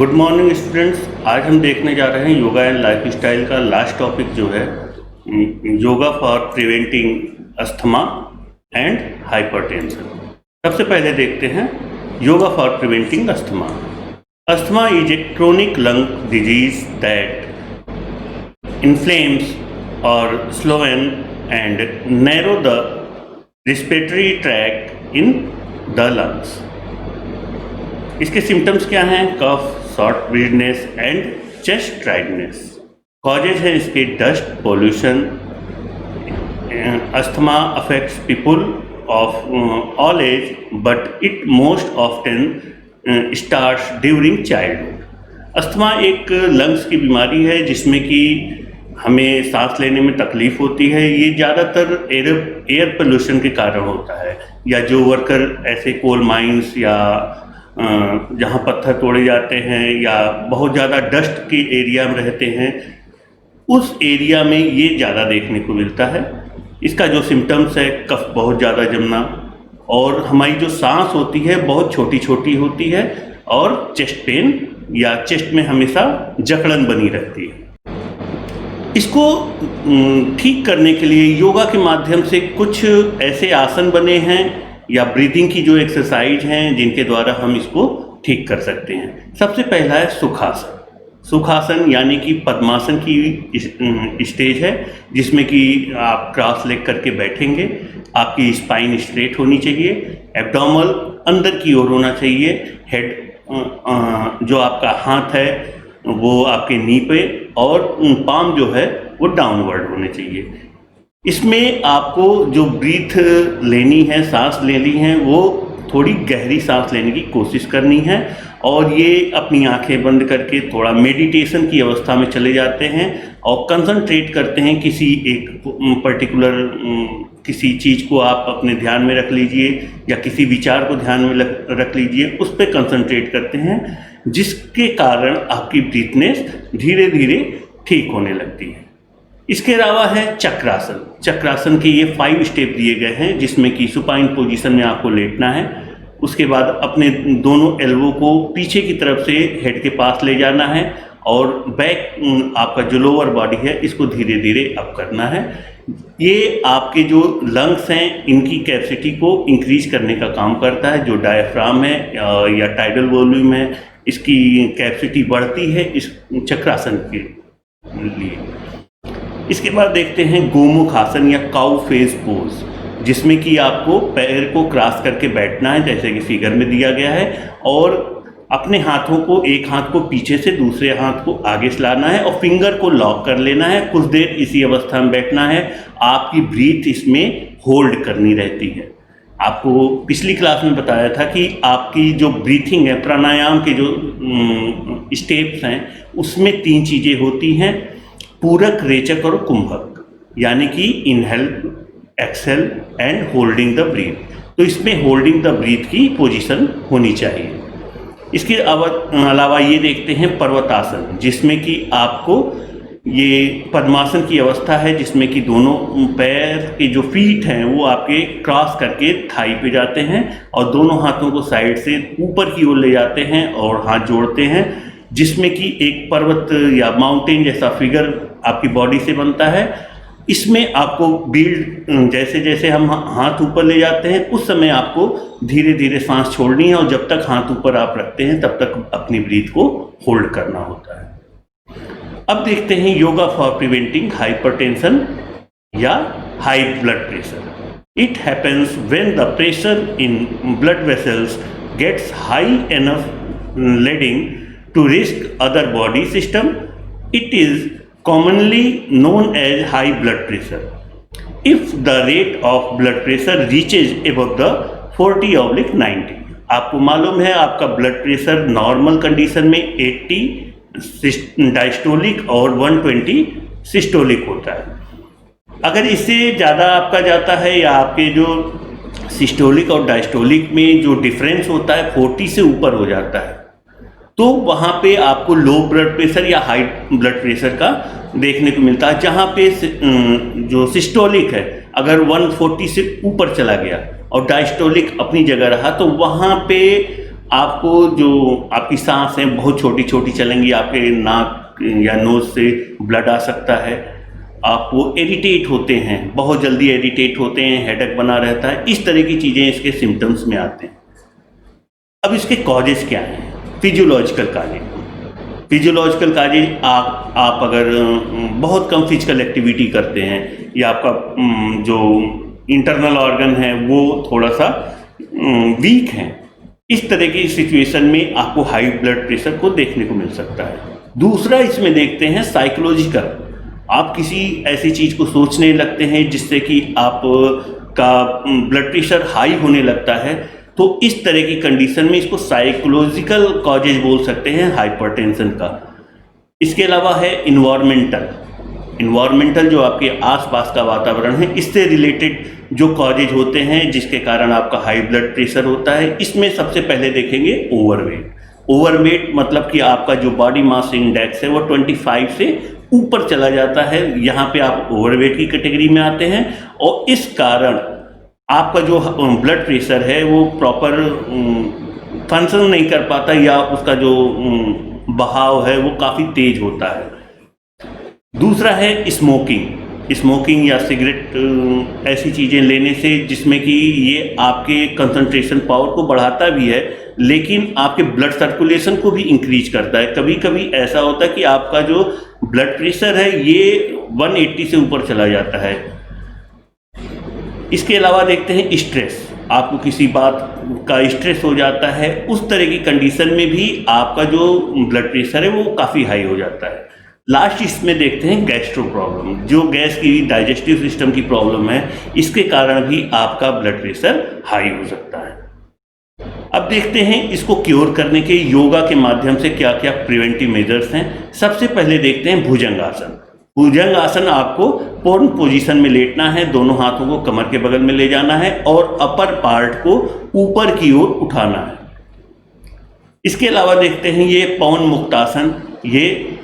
Good morning students. आज हम देखने जा रहे हैं योगा एंड लाइफ स्टाइल का लास्ट टॉपिक जो है yoga for preventing asthma and hypertension. सबसे पहले देखते हैं yoga for preventing asthma. Asthma is a chronic lung disease that inflames और swollen and narrow the respiratory tract in the lungs. इसके सिम्टम्स क्या हैं? Cough, short breathness and chest dryness. Causes है इसके dust, pollution. Asthma affects people of all age but it most often starts during childhood. Asthma एक lungs की बीमारी है जिसमें कि हमें सांस लेने में तकलीफ होती है। ये ज़्यादातर एयर पोल्यूशन के कारण होता है, या जो वर्कर ऐसे कोल माइंस या जहाँ पत्थर तोड़े जाते हैं या बहुत ज़्यादा डस्ट के एरिया में रहते हैं, उस एरिया में ये ज़्यादा देखने को मिलता है। इसका जो सिम्टम्स है, कफ बहुत ज़्यादा जमना, और हमारी जो सांस होती है बहुत छोटी छोटी होती है, और चेस्ट पेन या चेस्ट में हमेशा जकड़न बनी रहती है। इसको ठीक करने के लिए योगा के माध्यम से कुछ ऐसे आसन बने हैं या ब्रीदिंग की जो एक्सरसाइज हैं जिनके द्वारा हम इसको ठीक कर सकते हैं। सबसे पहला है सुखासन। सुखासन यानी कि पद्मासन की स्टेज है जिसमें कि आप क्रॉस लेग करके बैठेंगे। आपकी स्पाइन स्ट्रेट होनी चाहिए, एब्डोमिनल अंदर की ओर होना चाहिए, हेड जो आपका हाथ है वो आपके नी पे, और पाम जो है वो डाउनवर्ड होने चाहिए। इसमें आपको जो ब्रीथ लेनी है, सांस लेनी है, वो थोड़ी गहरी सांस लेने की कोशिश करनी है, और ये अपनी आंखें बंद करके थोड़ा मेडिटेशन की अवस्था में चले जाते हैं और कंसंट्रेट करते हैं किसी एक पर्टिकुलर किसी चीज़ को आप अपने ध्यान में रख लीजिए या किसी विचार को ध्यान में रख लीजिए, उस पर कंसंट्रेट करते हैं, जिसके कारण आपकी ब्रीथनेस धीरे धीरे ठीक होने लगती है। इसके अलावा है चक्रासन। चक्रासन के ये 5 स्टेप दिए गए हैं जिसमें कि सुपाइन पोजीशन में आपको लेटना है। उसके बाद अपने दोनों एल्बो को पीछे की तरफ से हेड के पास ले जाना है, और बैक आपका जो लोअर बॉडी है इसको धीरे धीरे अप करना है। ये आपके जो लंग्स हैं इनकी कैपेसिटी को इंक्रीज करने का काम करता है। जो डायफ्राम है या टाइडल वॉल्यूम है, इसकी कैपेसिटी बढ़ती है इस चक्रासन के लिए। इसके बाद देखते हैं गोमुख आसन या काउ फेस पोज, जिसमें कि आपको पैर को क्रॉस करके बैठना है जैसे कि फिगर में दिया गया है, और अपने हाथों को, एक हाथ को पीछे से दूसरे हाथ को आगे लाना है और फिंगर को लॉक कर लेना है। कुछ देर इसी अवस्था में बैठना है। आपकी ब्रीथ इसमें होल्ड करनी रहती है। आपको पिछली क्लास में बताया था कि आपकी जो ब्रीथिंग है, प्राणायाम के जो स्टेप्स हैं, उसमें 3 चीज़ें होती हैं, पूरक, रेचक और कुंभक, यानी कि inhale, exhale and holding the breath. तो इसमें होल्डिंग द ब्रीथ की पोजीशन होनी चाहिए। इसके अलावा ये देखते हैं पर्वतासन, जिसमें कि आपको ये पद्मासन की अवस्था है जिसमें कि दोनों पैर के जो फीट हैं वो आपके क्रॉस करके थाई पे जाते हैं और दोनों हाथों को साइड से ऊपर की ओर ले जाते हैं और हाथ जोड़ते हैं, जिसमें कि एक पर्वत या माउंटेन जैसा फिगर आपकी बॉडी से बनता है। इसमें आपको बिल्ड, जैसे जैसे हम हाथ ऊपर ले जाते हैं उस समय आपको धीरे धीरे सांस छोड़नी है, और जब तक हाथ ऊपर आप रखते हैं तब तक अपनी ब्रीथ को होल्ड करना होता है। अब देखते हैं योगा फॉर प्रिवेंटिंग हाइपरटेंशन या high blood pressure. It happens when the pressure in blood vessels gets high enough leading to risk other body system. It is commonly known as high blood pressure. If the rate of blood pressure reaches above the 40/90, आपको मालूम है आपका blood pressure normal condition में 80 diastolic और 120 systolic होता है। अगर इससे ज़्यादा आपका जाता है या आपके जो सिस्टोलिक और डायस्टोलिक में जो डिफरेंस होता है 40 से ऊपर हो जाता है, तो वहाँ पे आपको लो ब्लड प्रेशर या हाई ब्लड प्रेशर का देखने को मिलता है। जहाँ पे जो सिस्टोलिक है अगर 140 से ऊपर चला गया और डायस्टोलिक अपनी जगह रहा, तो वहाँ पे आपको जो आपकी सांस है बहुत छोटी छोटी चलेंगी, आपके नाक या नोज से ब्लड आ सकता है, आप वो इरिटेट होते हैं, बहुत जल्दी इरिटेट होते हैं, हेडेक बना रहता है, इस तरह की चीज़ें इसके सिम्टम्स में आते हैं। अब इसके कॉजेज़ क्या हैं? Physiological causes. फिजियोलॉजिकल काजेज आप अगर बहुत कम फिजिकल एक्टिविटी करते हैं या आपका जो इंटरनल ऑर्गन है वो थोड़ा सा वीक है, इस तरह की सिचुएशन में आपको हाई ब्लड प्रेशर को देखने को मिल सकता है। दूसरा इसमें देखते हैं साइकोलॉजिकल। आप किसी ऐसी चीज़ को सोचने लगते हैं जिससे कि आप का ब्लड प्रेशर हाई होने लगता है, तो इस तरह की कंडीशन में इसको साइकोलॉजिकल कॉजेज बोल सकते हैं हाइपरटेंशन का। इसके अलावा है इन्वायरमेंटल जो आपके आसपास का वातावरण है, इससे रिलेटेड जो कॉजेज होते हैं जिसके कारण आपका हाई ब्लड प्रेशर होता है। इसमें सबसे पहले देखेंगे ओवरवेट मतलब कि आपका जो बॉडी मास इंडेक्स है वो 25 से ऊपर चला जाता है, यहाँ पे आप ओवरवेट की कैटेगरी में आते हैं और इस कारण आपका जो ब्लड प्रेशर है वो प्रॉपर फंक्शन नहीं कर पाता या उसका जो बहाव है वो काफ़ी तेज होता है। दूसरा है स्मोकिंग या सिगरेट, ऐसी चीज़ें लेने से जिसमें कि ये आपके कंसंट्रेशन पावर को बढ़ाता भी है लेकिन आपके ब्लड सर्कुलेशन को भी इंक्रीज करता है। कभी कभी ऐसा होता है कि आपका जो ब्लड प्रेशर है ये 180 से ऊपर चला जाता है। इसके अलावा देखते हैं स्ट्रेस। आपको किसी बात का स्ट्रेस हो जाता है, उस तरह की कंडीशन में भी आपका जो ब्लड प्रेशर है वो काफ़ी हाई हो जाता है। लास्ट इसमें देखते हैं गैस्ट्रो प्रॉब्लम, जो गैस की डाइजेस्टिव सिस्टम की प्रॉब्लम है, इसके कारण भी आपका ब्लड प्रेशर हाई हो सकता है। अब देखते हैं इसको क्योर करने के योगा के माध्यम से क्या क्या प्रिवेंटिव मेजर्स हैं। सबसे पहले देखते हैं भुजंगासन। भुजंगासन आपको पूर्ण पोजीशन में लेटना है, दोनों हाथों को कमर के बगल में ले जाना है और अपर पार्ट को ऊपर की ओर उठाना है। इसके अलावा देखते हैं ये पवन मुक्तासन। ये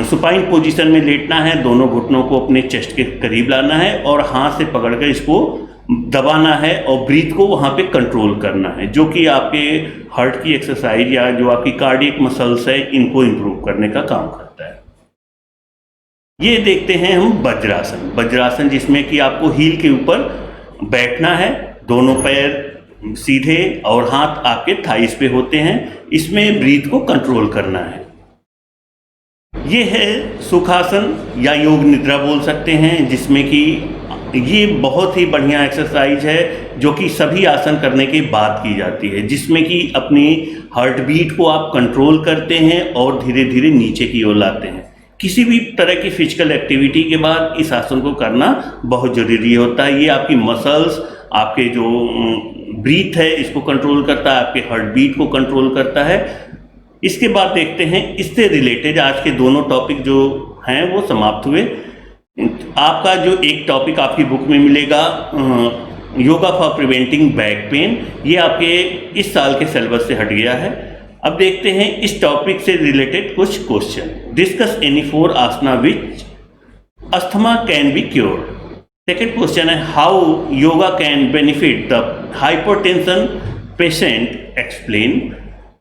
सुपाइन पोजीशन में लेटना है, दोनों घुटनों को अपने चेस्ट के करीब लाना है और हाथ से पकड़कर इसको दबाना है और ब्रीथ को वहाँ पे कंट्रोल करना है, जो कि आपके हार्ट की एक्सरसाइज या जो आपकी कार्डियक मसल्स है इनको इम्प्रूव करने का काम करता है। ये देखते हैं हम वज्रासन जिसमें कि आपको हील के ऊपर बैठना है, दोनों पैर सीधे और हाथ आपके थाइस पे होते हैं, इसमें ब्रीथ को कंट्रोल करना है। ये है सुखासन या योग निद्रा बोल सकते हैं, जिसमें कि ये बहुत ही बढ़िया एक्सरसाइज है जो कि सभी आसन करने के बाद की जाती है, जिसमें कि अपनी हार्ट बीट को आप कंट्रोल करते हैं और धीरे धीरे नीचे की ओर लाते हैं। किसी भी तरह की फिजिकल एक्टिविटी के बाद इस आसन को करना बहुत ज़रूरी होता है। ये आपकी मसल्स, आपके जो ब्रीथ है इसको कंट्रोल करता है, आपके हार्ट बीट को कंट्रोल करता है। इसके बाद देखते हैं इससे रिलेटेड आज के दोनों टॉपिक जो हैं वो समाप्त हुए। आपका जो एक टॉपिक आपकी बुक में मिलेगा yoga for preventing back pain, ये आपके इस साल के सिलेबस से हट गया है। अब देखते हैं इस टॉपिक से रिलेटेड कुछ question. Discuss any 4 asana which asthma can be cured. Second question है how yoga can benefit the hypertension patient, explain.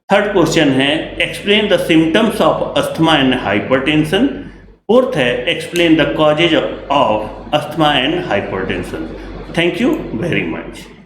Third question है explain the symptoms of asthma and hypertension. Fourth है explain the causes of asthma and hypertension. Thank you very much.